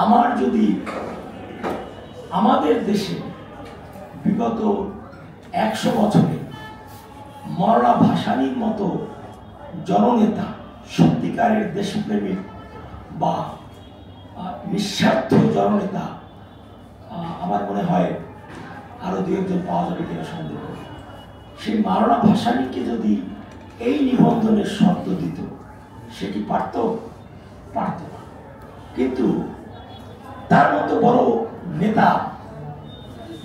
আমার যদি আমাদের দেশে বিগত 100 বছরে মওলানা ভাসানীর মতো জননেতা, সত্যিকারের দেশপ্রেমিক বা নিঃস্বার্থ জননেতা আমার মনে হয় আরো দু একজন পাওয়া যাবে কিনা সন্দেহ। সেই মওলানা ভাসানীকে যদি এই নিবন্ধনের শর্ত দিত, সে কি পারত? পারত না। কিন্তু তার মতো বড় নেতা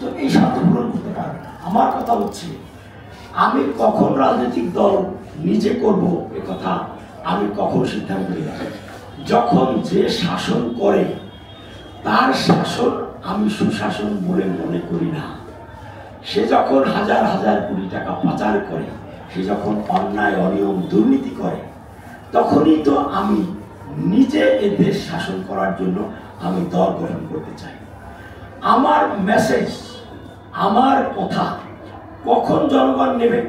তো এই শর্ত পূরণ করতে পারবে না। আমার কথা হচ্ছে, আমি কখন রাজনৈতিক দল নিজে করব এ কথা আমি কখন সিদ্ধান্ত নিলাম, যখন যে শাসন করে তার শাসন আমি সুশাসন বলে মনে করি না। সে যখন হাজার হাজার কোটি টাকা পাচার করে, সে যখন অন্যায় অনিয়ম দুর্নীতি করে, তখনই তো আমি নিজে এ দেশ শাসন করার জন্য আমি দল গঠন করতে চাই। আমার মেসেজ, আমার কথা কখন জনগণ নেবে?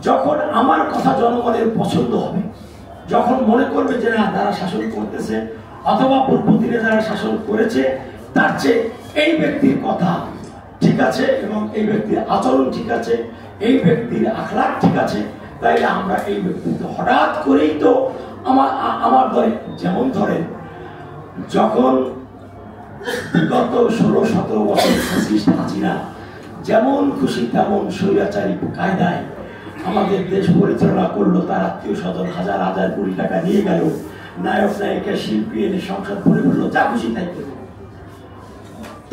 যখন আমার কথা জনগণের পছন্দ হবে, যখন মনে করবে যে না, যারা শাসন করতেছে অথবা পূর্বদিনে যারা শাসন করেছে তার চেয়ে এই ব্যক্তির কথা ঠিক আছে এবং এই ব্যক্তির আচরণ ঠিক আছে, এই ব্যক্তির আখলাক ঠিক আছে, তাইলে আমরা এই ব্যক্তিকে হঠাৎ করেই তো আমার ধরে, যেমন ধরেন যখন বিগত 16-17 বছর ফ্যাসিস্ট হাসিনা যেমন খুশি তেমন স্বৈরাচারী কায়দায় আমাদের দেশ পরিচালনা করলো, তার আত্মীয় স্বজন হাজার হাজার কোটি টাকা নিয়ে গেল, নায়ক নায়িকা শিল্পী এনে সংসদ ভরে ফেললো, যা খুশি তাই করল।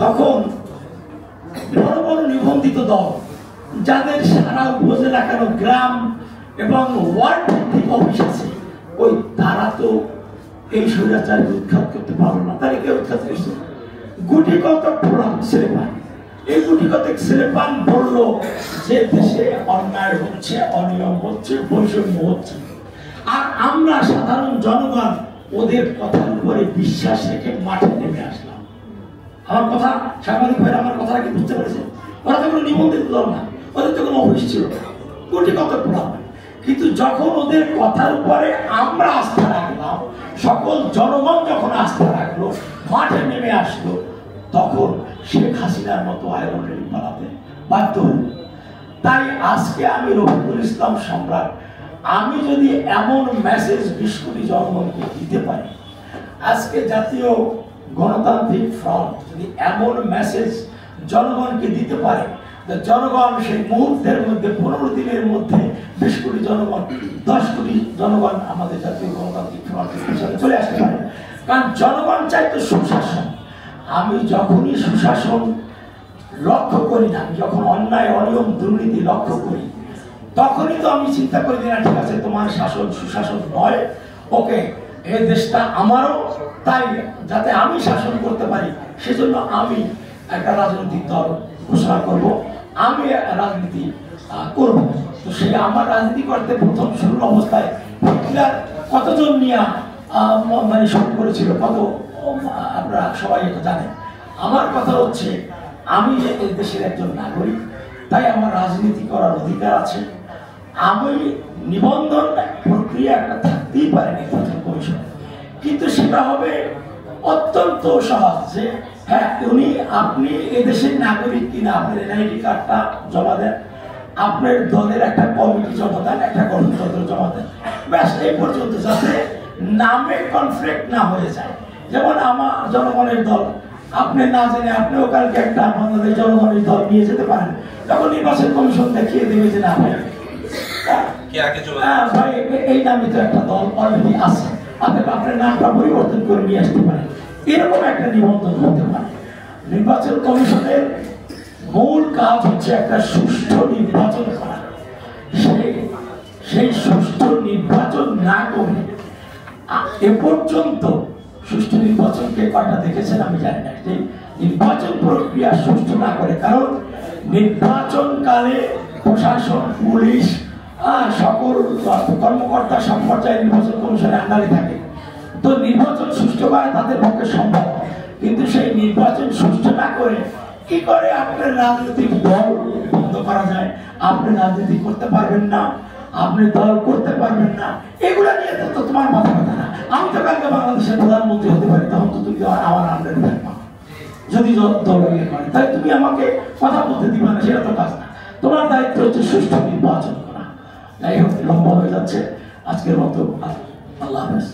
তখন বড় বড় নিবন্ধিত দল, যাদের সারা উপজেলা কেন গ্রাম এবং ওয়ার্ড ভিত্তিক অফিস আছে, ওই তারা তো এই স্বৈরাচারকে উৎখাত করতে পারলো না। তারা কেউ উৎখাত করছে? গুটি কত ছেলেপান, এই গুটি কত ছেলেপান বললো যে দেশে অন্যায় হচ্ছে, অনিয়ম হচ্ছে, বৈষম্য হচ্ছে, আর আমরা সাধারণ জনগণ ওদের কথার উপরে বিশ্বাস রেখে মাঠে নেমে আসলাম। আমার কথা সাংবাদিক ভাইরা আমার কথাটা কি বুঝতে পেরেছে? ওরা তো কোনো নিবন্ধিত দল না, ওদের তো কোনো অফিস ছিল না, কোটি কত প্রভাব। কিন্তু যখন ওদের কথার উপরে আমরা আস্থা রাখলাম, সকল জনগণ যখন আস্থা রাখলো, মাঠে নেমে আসলো, তখন শেখ হাসিনার মতো আয়রন রেডি পালাতে বাধ্য হল। তাই আজকে আমি রফিকুল ইসলাম সম্রাট, আমি যদি এমন মেসেজ 20 কোটি জনগণকে দিতে পারি, আজকে জাতীয় গণতান্ত্রিক ফ্রন্ট যদি এমন মেসেজ জনগণকে দিতে পারে, জনগণ সেই মুহূর্তের মধ্যে 15 দিনের মধ্যে 20 কোটি জনগণ, 10 কোটি জনগণ আমাদের জাতীয় গণতান্ত্রিক ফ্রন্টের পিছনে চলে আসতে পারে। কারণ জনগণ চাই তো সুশাসন। আমি যখনই সুশাসন লক্ষ্য করি না, যখন অন্যায় অনিয়ম দুর্নীতি লক্ষ্য করি, তখনই তো আমি চিন্তা করি যে না, ঠিক আছে, তোমার শাসন সুশাসন নয়, ওকে, এই দেশটা আমারও, তাই যাতে আমি শাসন করতে পারি সেজন্য আমি একটা রাজনৈতিক দল ঘোষণা করব, আমি রাজনীতি করব। তো সেই আমার রাজনীতি করতে প্রথম শুরুর অবস্থায় হিটলার কতজন নিয়ে মানে শুরু করেছিল, কত আপনারা সবাই এটা জানেন। আমার কথা হচ্ছে, আমি যে এই দেশের একজন নাগরিক, তাই আমার রাজনীতি করার অধিকার আছে। আমি নিবন্ধন প্রক্রিয়া একটা থাকতেই পারে নির্বাচন কমিশনে, কিন্তু সেটা হবে অত্যন্ত সহজ যে হ্যাঁ, আপনি এদেশের নাগরিক কিনা, আপনার এনআইডি কার্ডটা জমা দেন, আপনার দলের একটা কমিটি জমা দেন, একটা গণতন্ত্র জমা দেন, ব্যাস এই পর্যন্ত, যাতে নামে কনফ্লিক্ট না হয়ে যায়। যেমন আমার জনগণের দল, আপনি না জেনে আপনিও কালকে একটা বাংলাদেশ জনগণের দল নিয়ে যেতে পারেন, তখন নির্বাচন কমিশন দেখিয়ে দেবে যে না ভাই, এই নামে তো একটা দল অলরেডি আছে, আপনার নামটা পরিবর্তন করে নিয়ে আসতে পারেন, এরকম একটা নিবন্ধন হতে পারে। নির্বাচন কমিশনের মূল কাজ হচ্ছে একটা সুষ্ঠু নির্বাচন করা। সেই সুষ্ঠু নির্বাচন না করে এ পর্যন্ত, সুষ্ঠু নির্বাচনকে কয়টা দেখেছেন আমি জানি না, যে নির্বাচন প্রক্রিয়া সুষ্ঠু না করে, কারণ নির্বাচনকালে প্রশাসন, পুলিশ, সকল কর্মকর্তা সব পর্যায়ে নির্বাচন কমিশনের আন্ডারে থাকে। তো নির্বাচন সুষ্ঠু করা তাদের পক্ষে সম্ভব, কিন্তু সেই নির্বাচন সুষ্ঠু না করে কি করে আপনার রাজনৈতিক দল বন্ধ করা যায়? আপনি রাজনীতি করতে পারবেন না, আপনি দল করতে পারবেন না, এগুলা নিয়ে তো তোমার মাথা ব্যথা না। আমি তো কালকে বাংলাদেশের প্রধানমন্ত্রী হতে পারি, তখন তো তুমি আমার আন্ডারে থাকবা যদি দল ইয়ে করে। তাই তুমি আমাকে কথা বলতে দিবা না, সেটা তো কাজ না। তোমার দায়িত্ব হচ্ছে সুষ্ঠু নির্বাচন করা। যাই হোক, লম্বা হয়ে যাচ্ছে আজকের মতো। আল্লাহ হাফেজ।